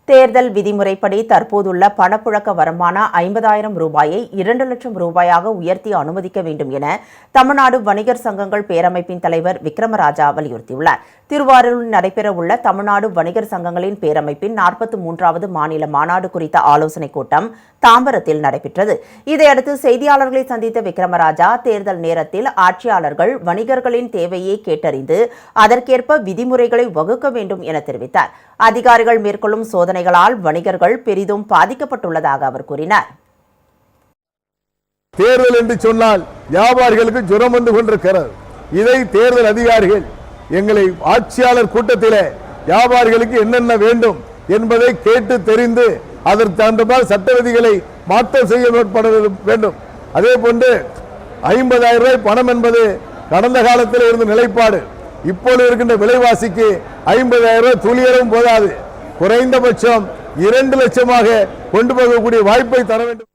தேர்தல் விதிமுறைப்படி தற்போதுள்ள பணப்புழக்க வருமான 50,000 ரூபாயை 2 லட்சம் ரூபாயாக உயர்த்தி அனுமதிக்க வேண்டும் என தமிழ்நாடு வணிகர் சங்கங்கள் பேரமைப்பின் தலைவர் விக்ரமராஜா வலியுறுத்தியுள்ளார். திருவாரூரில் நடைபெறவுள்ள தமிழ்நாடு வணிகர் சங்கங்களின் பேரமைப்பின் 43வது மாநில மாநாடு குறித்த ஆலோசனைக் கூட்டம் தாம்பரத்தில் நடைபெற்றது. இதையடுத்து செய்தியாளர்களை சந்தித்த விக்ரமராஜா, தேர்தல் நேரத்தில் ஆட்சியாளர்கள் வணிகர்களின் தேவையை கேட்டறிந்து அதற்கேற்ப விதிமுறைகளை வகுக்க வேண்டும் என தெரிவித்தார். அதிகாரிகள் மேற்கொள்ளும் சோதனைகளால் வணிகர்கள் பெரிதும் பாதிக்கப்பட்டுள்ளதாக அவர் கூறினார். தேர்தல் என்று சொன்னால் வியாபாரிகளுக்கு ஜுரம் வந்து கொண்டிருக்கிறது. இதை தேர்தல் அதிகாரிகள் எங்களை ஆட்சியாளர் கூட்டத்திலே வியாபாரிகளுக்கு என்னென்ன வேண்டும் என்பதை கேட்டு தெரிந்து அதற்கு தகுந்த சட்ட விதிகளை மாற்றம் செய்ய வேண்டும். அதே போன்று 50,000 ரூபாய் பணம் என்பது கடந்த காலத்தில் இருந்த நிலைப்பாடு. இப்போது இருக்கின்ற விலைவாசிக்கு 50,000 ரூபாய் துளியளவும் போதாது. குறைந்தபட்சம் 2 லட்சமாக கொண்டு போகக்கூடிய வாய்ப்பை தர வேண்டும்.